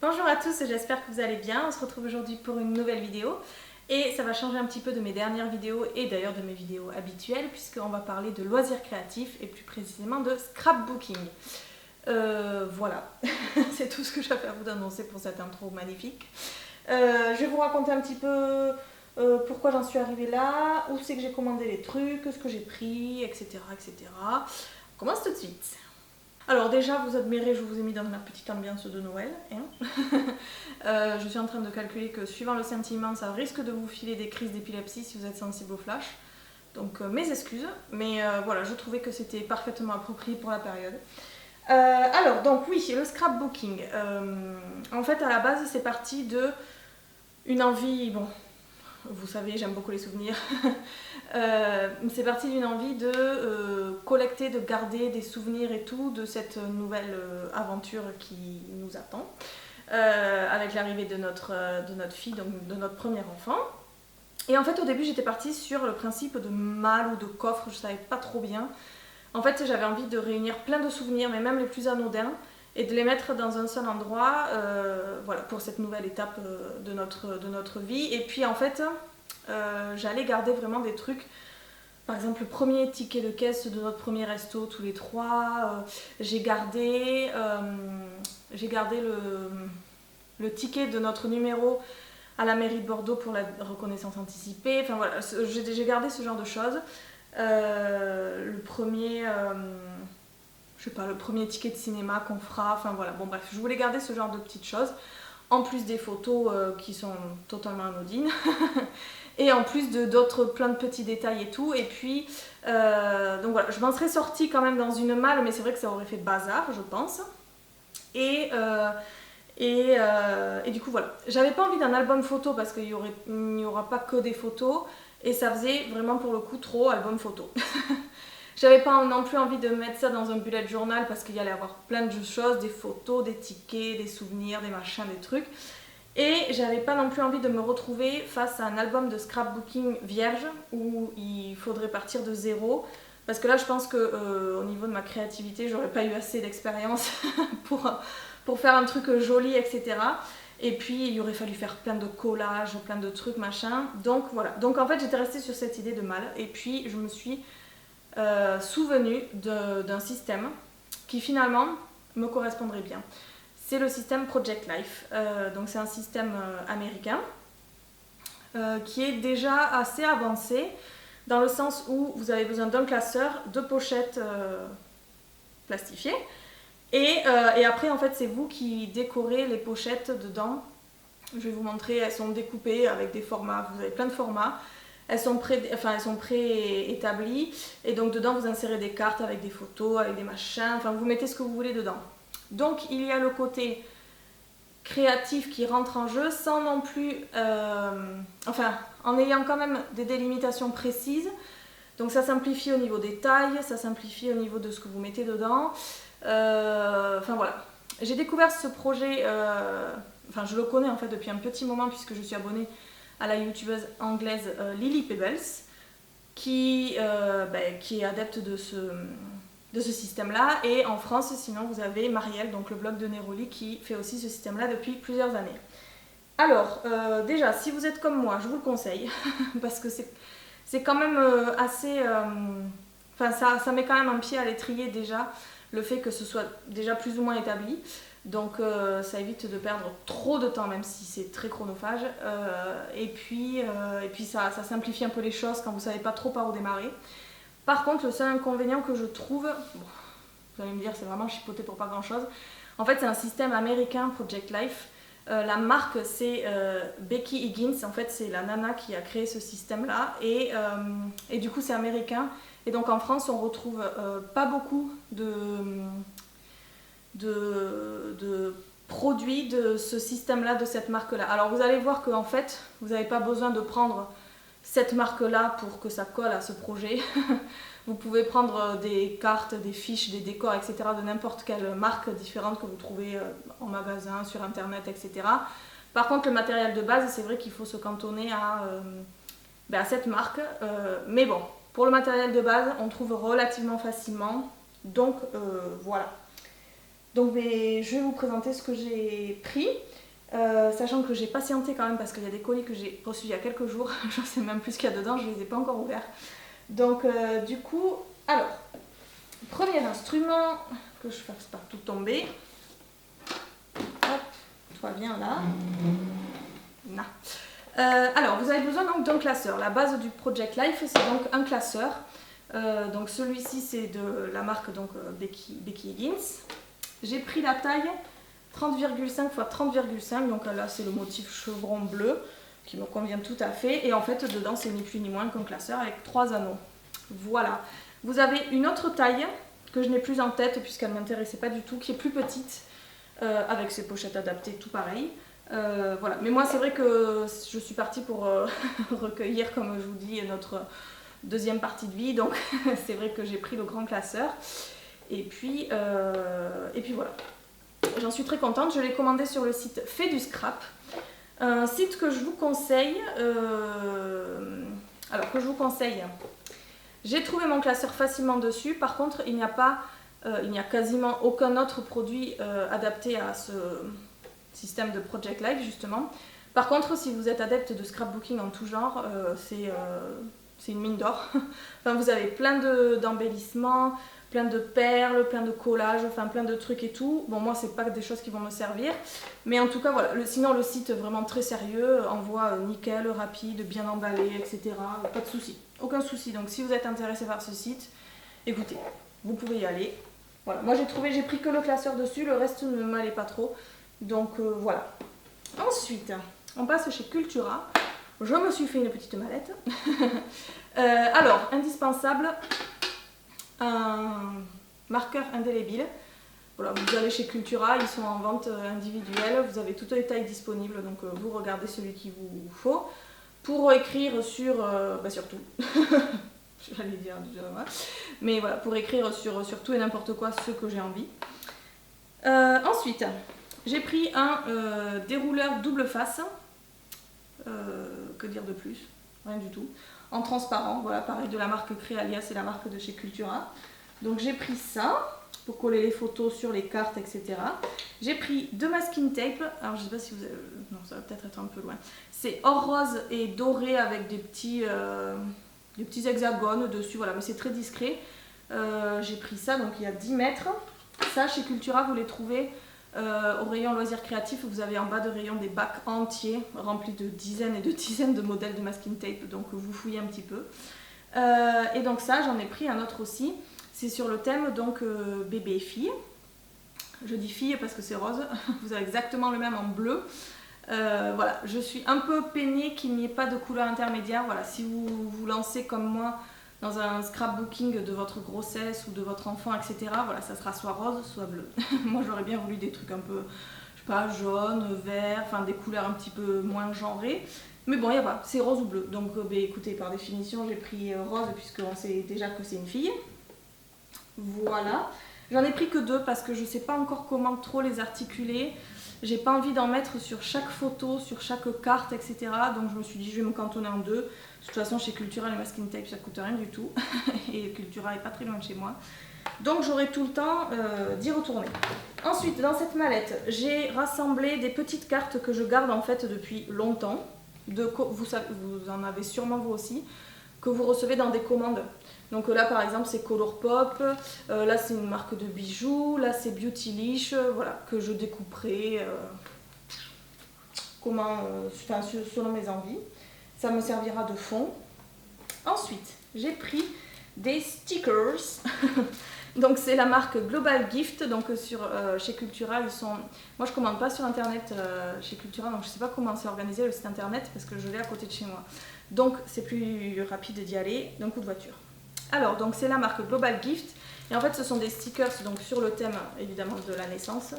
Bonjour à tous, j'espère que vous allez bien. On se retrouve aujourd'hui pour une nouvelle vidéo et ça va changer un petit peu de mes dernières vidéos et d'ailleurs de mes vidéos habituelles puisqu'on va parler de loisirs créatifs et plus précisément de scrapbooking. Voilà, c'est tout ce que j'avais à vous annoncer pour cette intro magnifique. Je vais vous raconter un petit peu pourquoi j'en suis arrivée là, où c'est que j'ai commandé les trucs, ce que j'ai pris, etc. etc. On commence tout de suite. Alors déjà, vous admirez, je vous ai mis dans ma petite ambiance de Noël. Je suis en train de calculer que suivant le sentiment, ça risque de vous filer des crises d'épilepsie si vous êtes sensible au flash. Donc mes excuses, mais voilà, je trouvais que c'était parfaitement approprié pour la période. Alors, donc oui, le scrapbooking. En fait, à la base, c'est parti de une envie, bon, vous savez, j'aime beaucoup les souvenirs. C'est parti d'une envie de collecter, de garder des souvenirs et tout de cette nouvelle aventure qui nous attend. Avec l'arrivée de notre fille, donc de notre premier enfant. Et en fait, au début, j'étais partie sur le principe de malle ou de coffre, je savais pas trop bien. En fait, j'avais envie de réunir plein de souvenirs, mais même les plus anodins, et de les mettre dans un seul endroit, voilà, pour cette nouvelle étape de notre vie. Et puis en fait, j'allais garder vraiment des trucs, par exemple le premier ticket de caisse de notre premier resto tous les trois, j'ai gardé le ticket de notre numéro à la mairie de Bordeaux pour la reconnaissance anticipée, enfin voilà, j'ai gardé ce genre de choses. Le premier... je sais pas, le premier ticket de cinéma qu'on fera, enfin voilà, bon bref, je voulais garder ce genre de petites choses, en plus des photos qui sont totalement anodines, et en plus d'autres plein de petits détails et tout, et puis, donc voilà, je m'en serais sortie quand même dans une malle, mais c'est vrai que ça aurait fait bazar, je pense, et du coup voilà, j'avais pas envie d'un album photo parce qu'il n'y aura pas que des photos, et ça faisait vraiment pour le coup trop album photo. J'avais pas non plus envie de mettre ça dans un bullet journal parce qu'il y allait avoir plein de choses, des photos, des tickets, des souvenirs, des machins, des trucs. Et j'avais pas non plus envie de me retrouver face à un album de scrapbooking vierge où il faudrait partir de zéro. Parce que là, je pense que au niveau de ma créativité, j'aurais pas eu assez d'expérience pour faire un truc joli, etc. Et puis, il aurait fallu faire plein de collages, plein de trucs, machin. Donc voilà. Donc en fait, j'étais restée sur cette idée de malle. Et puis, je me suis souvenu d'un système qui finalement me correspondrait bien. C'est le système Project Life. Donc c'est un système américain qui est déjà assez avancé dans le sens où vous avez besoin d'un classeur, de pochettes plastifiées et après en fait c'est vous qui décorez les pochettes dedans. Je vais vous montrer, elles sont découpées avec des formats, vous avez plein de formats. Elles sont préétablies et donc dedans vous insérez des cartes avec des photos, avec des machins, enfin vous mettez ce que vous voulez dedans. Donc il y a le côté créatif qui rentre en jeu sans non plus, en ayant quand même des délimitations précises. Donc ça simplifie au niveau des tailles, ça simplifie au niveau de ce que vous mettez dedans. Enfin voilà. J'ai découvert ce projet, je le connais en fait depuis un petit moment puisque je suis abonnée à la youtubeuse anglaise Lily Pebbles qui est adepte de ce système-là. Et en France, sinon, vous avez Marielle, donc le blog de Neroli, qui fait aussi ce système-là depuis plusieurs années. Alors, déjà, si vous êtes comme moi, je vous le conseille, parce que c'est quand même assez... ça met quand même un pied à l'étrier déjà, le fait que ce soit déjà plus ou moins établi. Donc ça évite de perdre trop de temps, même si c'est très chronophage. Et puis ça simplifie un peu les choses quand vous ne savez pas trop par où démarrer. Par contre, le seul inconvénient que je trouve, bon, vous allez me dire c'est vraiment chipoté pour pas grand chose. En fait, c'est un système américain Project Life. La marque c'est Becky Higgins, en fait c'est la nana qui a créé ce système là et du coup c'est américain. Et donc en France on retrouve pas beaucoup de produits de ce système-là, de cette marque-là. Alors vous allez voir qu'en fait, vous n'avez pas besoin de prendre cette marque-là pour que ça colle à ce projet. Vous pouvez prendre des cartes, des fiches, des décors, etc. de n'importe quelle marque différente que vous trouvez en magasin, sur internet, etc. Par contre, le matériel de base, c'est vrai qu'il faut se cantonner à cette marque. Mais bon, pour le matériel de base, on trouve relativement facilement. Donc voilà. Donc je vais vous présenter ce que j'ai pris. Sachant que j'ai patienté quand même parce qu'il y a des colis que j'ai reçus il y a quelques jours, je ne sais même plus ce qu'il y a dedans, je ne les ai pas encore ouverts. Donc du coup, alors, premier instrument que je fasse pas tout tomber. Hop, toi viens là. Non. Alors, vous avez besoin donc d'un classeur. La base du Project Life, c'est donc un classeur. Donc celui-ci, c'est de la marque donc, Becky Higgins. J'ai pris la taille 30,5 x 30,5, donc là c'est le motif chevron bleu qui me convient tout à fait. Et en fait, dedans, c'est ni plus ni moins qu'un classeur avec 3 anneaux. Voilà. Vous avez une autre taille que je n'ai plus en tête puisqu'elle ne m'intéressait pas du tout, qui est plus petite, avec ses pochettes adaptées, tout pareil. Voilà. Mais moi, c'est vrai que je suis partie pour recueillir, comme je vous dis, notre deuxième partie de vie. Donc, c'est vrai que j'ai pris le grand classeur. Et puis voilà. J'en suis très contente. Je l'ai commandé sur le site Fait du Scrap. Un site que je vous conseille. Alors, que je vous conseille. J'ai trouvé mon classeur facilement dessus. Par contre, il n'y a quasiment aucun autre produit adapté à ce système de Project Life, justement. Par contre, si vous êtes adepte de scrapbooking en tout genre, c'est une mine d'or. Enfin, vous avez plein d'embellissements, plein de perles, plein de collages, enfin plein de trucs et tout. Bon, moi, c'est pas des choses qui vont me servir. Mais en tout cas, voilà. Sinon, le site vraiment très sérieux, envoie nickel, rapide, bien emballé, etc. Pas de souci. Aucun souci. Donc, si vous êtes intéressé par ce site, écoutez, vous pouvez y aller. Voilà. Moi, j'ai pris que le classeur dessus. Le reste ne m'allait pas trop. Donc, voilà. Ensuite, on passe chez Cultura. Je me suis fait une petite mallette. Alors, indispensable, un marqueur indélébile. Voilà, vous allez chez Cultura, ils sont en vente individuelle, vous avez toutes les tailles disponibles, donc vous regardez celui qu'il vous faut. Pour écrire sur... surtout, j'allais dire déjà, ouais. Mais voilà, pour écrire sur tout et n'importe quoi, ce que j'ai envie. Ensuite, j'ai pris un dérouleur double face. Que dire de plus? Rien du tout. En transparent, voilà, pareil de la marque Créalia, c'est la marque de chez Cultura. Donc j'ai pris ça pour coller les photos sur les cartes, etc. J'ai pris 2 masking tape. Alors je sais pas si vous avez... Non, ça va peut-être être un peu loin. C'est or rose et doré avec des petits hexagones dessus, voilà, mais c'est très discret. J'ai pris ça, donc il y a 10 mètres. Ça, chez Cultura, vous les trouvez au rayon loisirs créatifs. Vous avez en bas de rayon des bacs entiers remplis de dizaines et de dizaines de modèles de masking tape, donc vous fouillez un petit peu. Et donc ça, j'en ai pris un autre aussi. C'est sur le thème donc bébé et fille. Je dis fille parce que c'est rose. Vous avez exactement le même en bleu. Voilà, je suis un peu peinée qu'il n'y ait pas de couleur intermédiaire. Voilà, si vous vous lancez comme moi dans un scrapbooking de votre grossesse ou de votre enfant, etc., voilà, ça sera soit rose, soit bleu. Moi, j'aurais bien voulu des trucs un peu, je sais pas, jaune, vert, enfin des couleurs un petit peu moins genrées. Mais bon, il n'y a pas, c'est rose ou bleu. Donc, écoutez, par définition, j'ai pris rose puisqu'on sait déjà que c'est une fille. Voilà. J'en ai pris que 2 parce que je ne sais pas encore comment trop les articuler. J'ai pas envie d'en mettre sur chaque photo, sur chaque carte, etc. Donc je me suis dit, je vais me cantonner en 2. De toute façon, chez Cultura, les masking tape, ça coûte rien du tout. Et Cultura est pas très loin de chez moi. Donc j'aurai tout le temps d'y retourner. Ensuite, dans cette mallette, j'ai rassemblé des petites cartes que je garde en fait depuis longtemps. Vous en avez sûrement vous aussi, que vous recevez dans des commandes. Donc là par exemple c'est Colourpop, là c'est une marque de bijoux, là c'est Beautylish, voilà, que je découperai selon mes envies. Ça me servira de fond. Ensuite, j'ai pris des stickers. Donc c'est la marque Global Gift, donc chez Cultura, ils sont... Moi je commande pas sur internet chez Cultura, donc je sais pas comment c'est organisé le site internet parce que je l'ai à côté de chez moi. Donc c'est plus rapide d'y aller d'un coup de voiture. Alors donc c'est la marque Global Gift et en fait ce sont des stickers donc sur le thème évidemment de la naissance,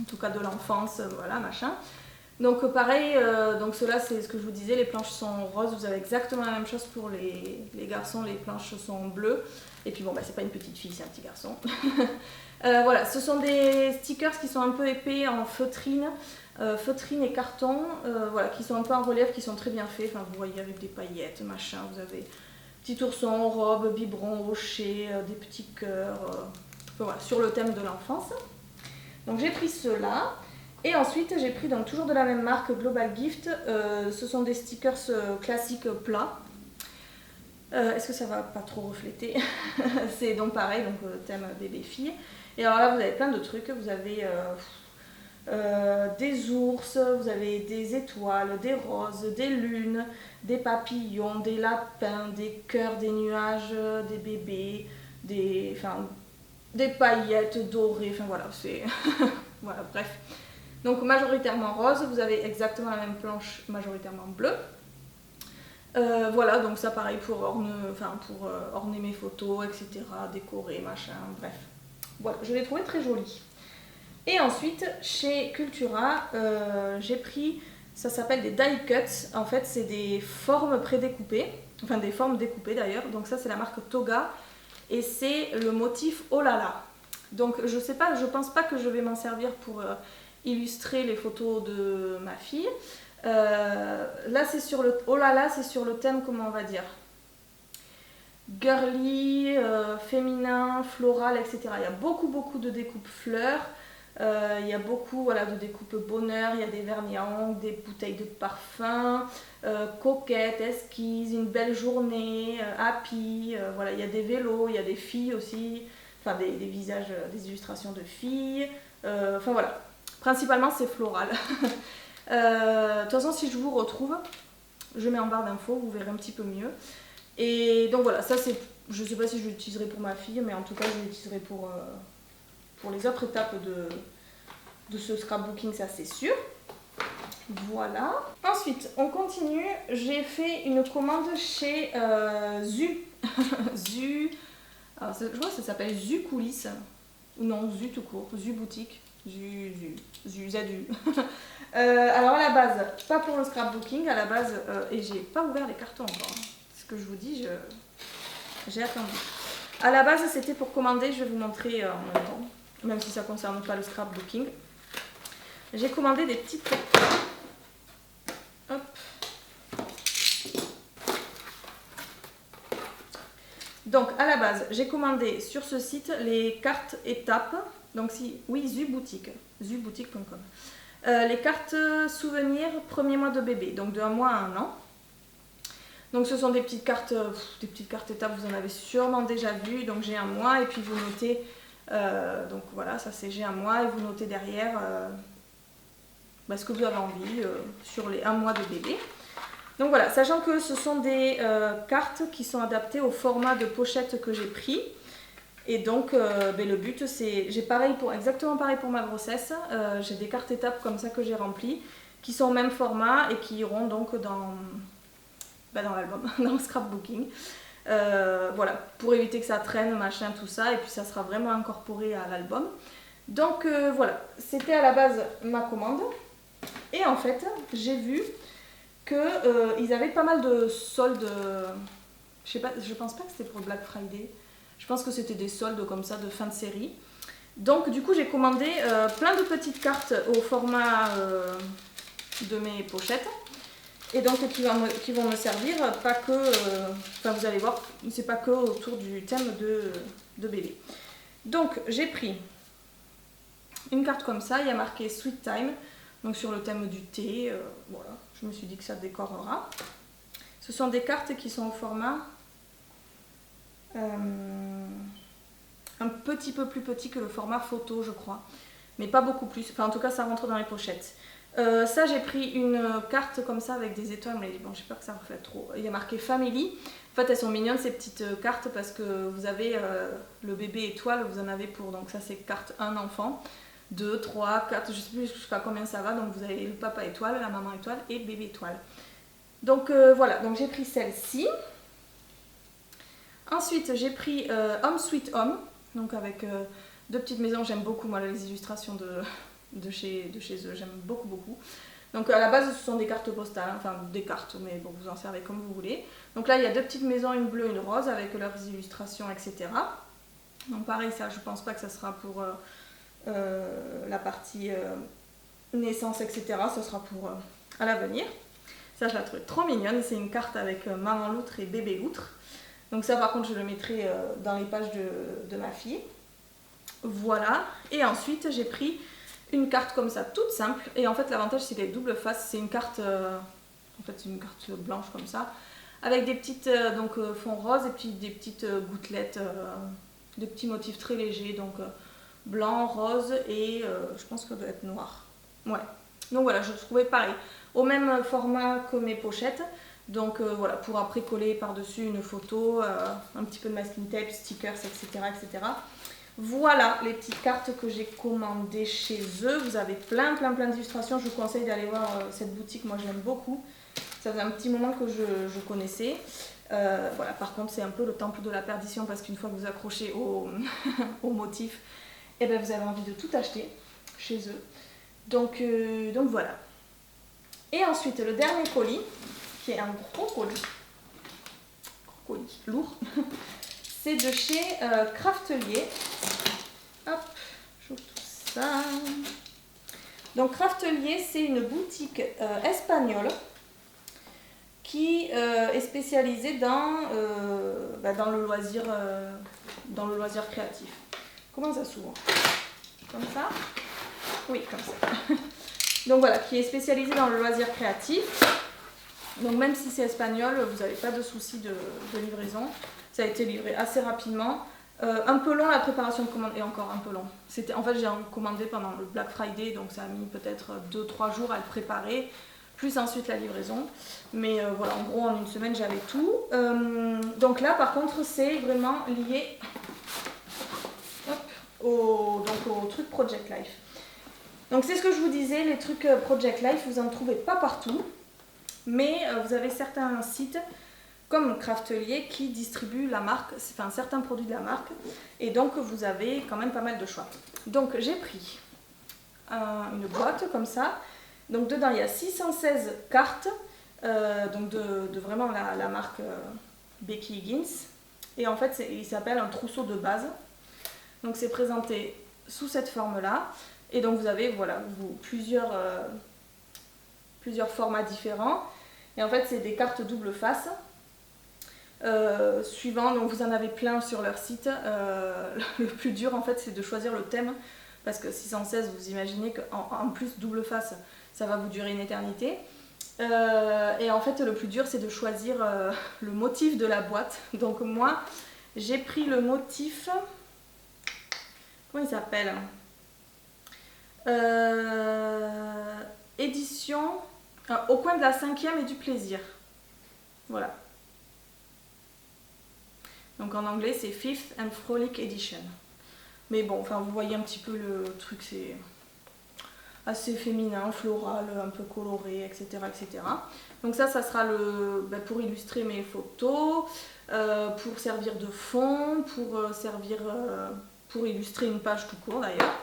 en tout cas de l'enfance, voilà machin. Donc pareil, donc ceux-là c'est ce que je vous disais, les planches sont roses, vous avez exactement la même chose pour les garçons, les planches sont bleues. Et puis bon, bah, c'est pas une petite fille, c'est un petit garçon. Voilà, ce sont des stickers qui sont un peu épais en feutrine et carton, voilà, qui sont un peu en relief, qui sont très bien faits. Enfin, vous voyez avec des paillettes, machin, vous avez petit ourson, robe, biberon, rocher, des petits cœurs, voilà, sur le thème de l'enfance. Donc j'ai pris ceux-là. Et ensuite j'ai pris donc toujours de la même marque Global Gift, ce sont des stickers classiques plats. Est-ce que ça va pas trop refléter? C'est donc pareil, donc thème bébé-fille. Et alors là vous avez plein de trucs, vous avez des ours, vous avez des étoiles, des roses, des lunes, des papillons, des lapins, des cœurs, des nuages, des bébés, des paillettes dorées, enfin voilà, c'est... voilà, bref. Donc majoritairement rose, vous avez exactement la même planche majoritairement bleue. Voilà, donc ça pareil pour orner mes photos, etc., décorer, machin, bref. Voilà, je l'ai trouvé très joli. Et ensuite, chez Cultura, j'ai pris, ça s'appelle des die cuts. En fait, c'est des formes prédécoupées, enfin des formes découpées d'ailleurs. Donc ça, c'est la marque Toga et c'est le motif Oh là là. Donc je sais pas, je pense pas que je vais m'en servir pour illustrer les photos de ma fille. Là, c'est sur le Oh là là, c'est sur le thème, comment on va dire, girly, féminin, floral, etc. Il y a beaucoup de découpes fleurs. Il y a beaucoup de découpes bonheur, il y a des vernis à ongles, des bouteilles de parfum, coquettes, esquisses, une belle journée, happy, voilà, il y a des vélos, il y a des filles aussi, enfin des visages, des illustrations de filles, enfin voilà, principalement c'est floral. De toute façon, si je vous retrouve, je mets en barre d'infos, vous verrez un petit peu mieux. Et donc voilà, ça c'est, je sais pas si je l'utiliserai pour ma fille, mais en tout cas je l'utiliserai pour les autres étapes de ce scrapbooking, ça c'est sûr. Voilà. Ensuite, on continue. J'ai fait une commande chez Zu. Zu. Alors, je crois que ça s'appelle Zu Coulisses. Ou non, Zu tout court. Zu Boutique. Zu Zadu. Alors à la base, pas pour le scrapbooking, à la base, et j'ai pas ouvert les cartons encore. Hein. Ce que je vous dis, j'ai attendu. À la base, c'était pour commander, je vais vous montrer en même temps, même si ça ne concerne pas le scrapbooking. J'ai commandé des petites... Hop. Donc à la base, j'ai commandé sur ce site les cartes étapes. Donc oui, Zuboutique, zuboutique.com. Les cartes souvenirs premier mois de bébé, donc de 1 mois à 1 an. Donc ce sont des petites cartes étapes, vous en avez sûrement déjà vu. Donc j'ai 1 mois et puis vous notez, donc voilà, ça c'est j'ai 1 mois et vous notez derrière ce que vous avez envie sur les 1 mois de bébé. Donc voilà, sachant que ce sont des cartes qui sont adaptées au format de pochette que j'ai pris. Et donc le but c'est, j'ai exactement pareil pour ma grossesse, j'ai des cartes étapes comme ça que j'ai remplies, qui sont au même format et qui iront donc dans l'album, dans le scrapbooking. Voilà, pour éviter que ça traîne, machin, tout ça, et puis ça sera vraiment incorporé à l'album. Donc voilà, c'était à la base ma commande. Et en fait, j'ai vu qu'ils avaient pas mal de soldes, je pense pas que c'était pour le Black Friday. Je pense que c'était des soldes comme ça de fin de série. Donc du coup j'ai commandé plein de petites cartes au format de mes pochettes. Et donc qui vont me servir, pas que... vous allez voir, c'est pas que autour du thème de bébé. Donc j'ai pris une carte comme ça, il y a marqué Sweet Time, donc sur le thème du thé, voilà, je me suis dit que ça décorera. Ce sont des cartes qui sont au format... un petit peu plus petit que le format photo je crois, mais pas beaucoup plus, enfin en tout cas ça rentre dans les pochettes. Ça j'ai pris une carte comme ça avec des étoiles, mais bon j'espère que ça reflète trop. Il y a marqué Family, en fait elles sont mignonnes ces petites cartes parce que vous avez le bébé étoile, vous en avez pour, donc ça c'est carte 1 enfant, 2, 3, 4, je sais plus jusqu'à combien ça va, donc vous avez le papa étoile, la maman étoile et le bébé étoile. Donc voilà, donc j'ai pris celle-ci. Ensuite, j'ai pris Home Sweet Home, donc avec 2 petites maisons. J'aime beaucoup, moi, les illustrations de chez eux, j'aime beaucoup. Donc à la base, ce sont des cartes postales, hein, enfin des cartes, mais bon, vous en servez comme vous voulez. Donc là, il y a 2 petites maisons, une bleue, une rose, avec leurs illustrations, etc. Donc pareil, ça, je pense pas que ça sera pour la partie naissance, etc. Ça sera pour à l'avenir. Ça, je la trouve trop mignonne. C'est une carte avec maman loutre et bébé loutre. Donc ça par contre je le mettrai dans les pages de ma fille. Voilà. Et ensuite j'ai pris une carte comme ça, toute simple. Et en fait, l'avantage, c'est qu'elle est double face. C'est une carte, en fait, c'est une carte blanche comme ça, avec des petites fonds roses et puis des petites gouttelettes, des petits motifs très légers, donc blanc, rose et je pense que ça doit être noir. Ouais. Donc voilà, je trouvais pareil, au même format que mes pochettes. Donc voilà, pour après coller par-dessus une photo, un petit peu de masking tape, stickers, etc., etc. Voilà les petites cartes que j'ai commandées chez eux. Vous avez plein d'illustrations. Je vous conseille d'aller voir cette boutique, moi je l'aime beaucoup. Ça faisait un petit moment que je connaissais. Voilà, par contre c'est un peu le temple de la perdition parce qu'une fois que vous accrochez au, au motif, et ben vous avez envie de tout acheter chez eux. Donc voilà. Et ensuite le dernier colis, qui est un gros colis lourd, c'est de chez Craftelier. Hop, j'ouvre tout ça. Donc Craftelier, c'est une boutique espagnole qui est spécialisée dans le loisir créatif. Comment ça s'ouvre? Comme ça? Oui, comme ça. Donc voilà, qui est spécialisée dans le loisir créatif. Donc même si c'est espagnol, vous n'avez pas de souci de livraison. Ça a été livré assez rapidement. Un peu long la préparation de commande, et encore un peu long. En fait, j'ai commandé pendant le Black Friday, donc ça a mis peut-être 2-3 jours à le préparer, plus ensuite la livraison. Mais voilà, en gros, en une semaine, j'avais tout. Donc là, par contre, c'est vraiment lié au truc Project Life. Donc c'est ce que je vous disais, les trucs Project Life, vous n'en trouvez pas partout. Mais vous avez certains sites comme Craftelier qui distribuent la marque, enfin certains produits de la marque, et donc vous avez quand même pas mal de choix. Donc j'ai pris une boîte comme ça, donc dedans il y a 616 cartes, donc de vraiment la marque Becky Higgins, et en fait il s'appelle un trousseau de base. Donc c'est présenté sous cette forme là, et donc vous avez voilà, plusieurs formats différents. Et en fait, c'est des cartes double face. Suivant, donc vous en avez plein sur leur site. Le plus dur, en fait, c'est de choisir le thème. Parce que 616, vous imaginez qu'en plus, double face, ça va vous durer une éternité. Et en fait, le plus dur, c'est de choisir le motif de la boîte. Donc moi, j'ai pris le motif... Comment il s'appelle? Édition... au coin de la 5e et du plaisir. Voilà. Donc en anglais c'est Fifth and Frolic Edition. Mais bon, enfin vous voyez un petit peu le truc, c'est assez féminin, floral, un peu coloré, etc. etc. Donc ça sera pour illustrer mes photos, pour servir de fond, pour illustrer une page tout court d'ailleurs.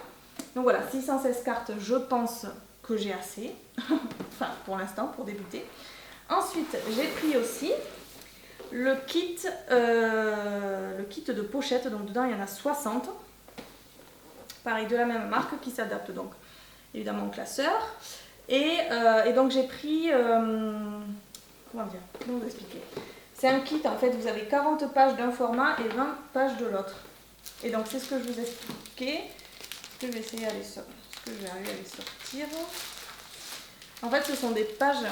Donc voilà, 616 cartes, je pense que j'ai assez. Enfin, pour l'instant, pour débuter. Ensuite, j'ai pris aussi le kit de pochette. Donc dedans, il y en a 60. Pareil, de la même marque qui s'adapte donc évidemment au classeur. Et donc j'ai pris... comment dire? Comment vous expliquer? C'est un kit, en fait, vous avez 40 pages d'un format et 20 pages de l'autre. Et donc c'est ce que je vous expliquais. Je vais essayer d'aller sortir. Est-ce que je vais arriver à les sortir? En fait, ce sont des pages,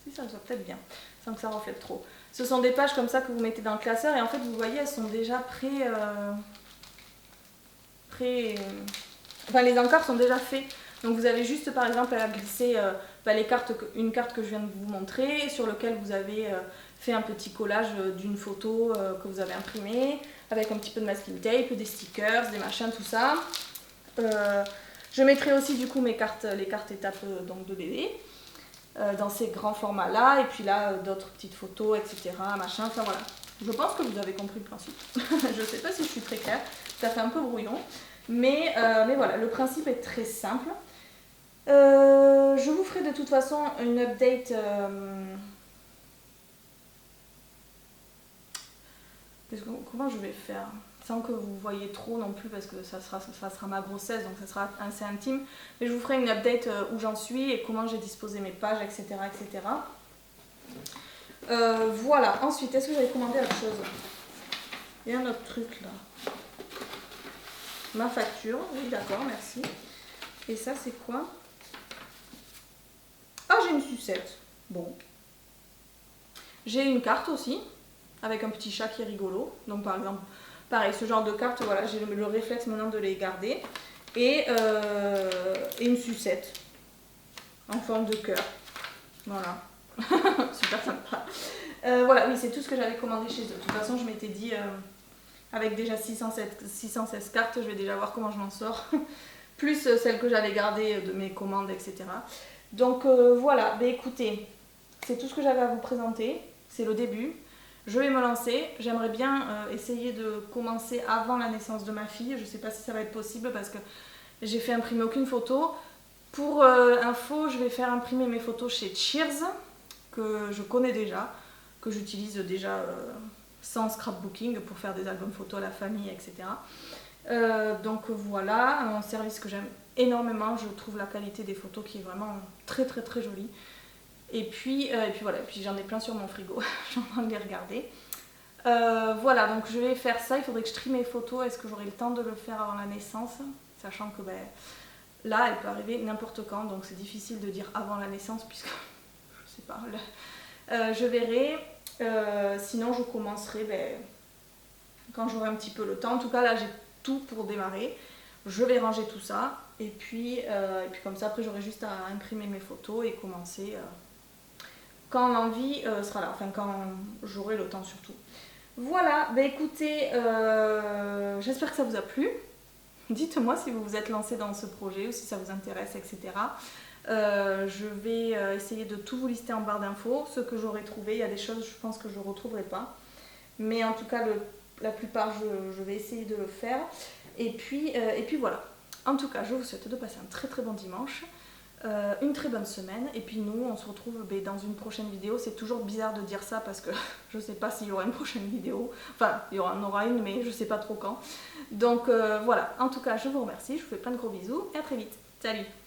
si ça soit peut-être bien, sans que ça reflète trop. Ce sont des pages comme ça que vous mettez dans le classeur et en fait, vous voyez, elles sont déjà enfin, les encarts sont déjà faits. Donc vous avez juste, par exemple, à glisser une carte que je viens de vous montrer, sur laquelle vous avez fait un petit collage d'une photo que vous avez imprimée, avec un petit peu de masking tape, des stickers, des machins, tout ça. Je mettrai aussi du coup les cartes étapes donc de bébé dans ces grands formats là, et puis là d'autres petites photos, etc. Machin, enfin voilà. Je pense que vous avez compris le principe. Je ne sais pas si je suis très claire, ça fait un peu brouillon, mais voilà, le principe est très simple. Je vous ferai de toute façon une update. Comment je vais faire sans que vous voyez trop non plus parce que ça sera ma grossesse, donc ça sera assez intime, mais je vous ferai une update où j'en suis et comment j'ai disposé mes pages, etc. etc. Voilà, ensuite, est-ce que j'avais commandé autre chose? Il y a un autre truc là. Ma facture, oui d'accord, merci. Et ça, c'est quoi? Ah, j'ai une sucette. Bon. J'ai une carte aussi, avec un petit chat qui est rigolo. Donc par exemple, pareil, ce genre de carte, voilà, j'ai le réflexe maintenant de les garder. Et une sucette en forme de cœur. Voilà. Super sympa. Voilà, oui, c'est tout ce que j'avais commandé chez eux. De toute façon, je m'étais dit, avec déjà 616 cartes, je vais déjà voir comment je m'en sors. Plus celles que j'avais gardées de mes commandes, etc. Donc voilà, bah, écoutez, c'est tout ce que j'avais à vous présenter. C'est le début. Je vais me lancer. J'aimerais bien essayer de commencer avant la naissance de ma fille. Je ne sais pas si ça va être possible parce que j'ai fait imprimer aucune photo. Pour info, je vais faire imprimer mes photos chez Cheers, que je connais déjà, que j'utilise déjà sans scrapbooking pour faire des albums photos à la famille, etc. Donc voilà, un service que j'aime énormément. Je trouve la qualité des photos qui est vraiment très très très jolie. Et puis voilà, et puis j'en ai plein sur mon frigo, je suis en train de les regarder. Voilà, donc je vais faire ça, il faudrait que je trie mes photos. Est-ce que j'aurai le temps de le faire avant la naissance? Sachant que ben, là, elle peut arriver n'importe quand, donc c'est difficile de dire avant la naissance, puisque je sais pas, je verrai. Sinon, je commencerai ben, quand j'aurai un petit peu le temps. En tout cas, là, j'ai tout pour démarrer. Je vais ranger tout ça, et puis comme ça, après, j'aurai juste à imprimer mes photos et commencer quand l'envie sera là, enfin quand j'aurai le temps surtout. Voilà, bah écoutez, j'espère que ça vous a plu. Dites-moi si vous vous êtes lancé dans ce projet ou si ça vous intéresse, etc. Je vais essayer de tout vous lister en barre d'infos. Ce que j'aurai trouvé, il y a des choses je pense que je ne retrouverai pas. Mais en tout cas, la plupart, je vais essayer de le faire. Et puis voilà. En tout cas, je vous souhaite de passer un très très bon dimanche. Une très bonne semaine. Et puis nous, on se retrouve dans une prochaine vidéo. C'est toujours bizarre de dire ça parce que je ne sais pas s'il y aura une prochaine vidéo. Enfin, il y en aura une, mais je ne sais pas trop quand. Donc voilà. En tout cas, je vous remercie. Je vous fais plein de gros bisous et à très vite. Salut!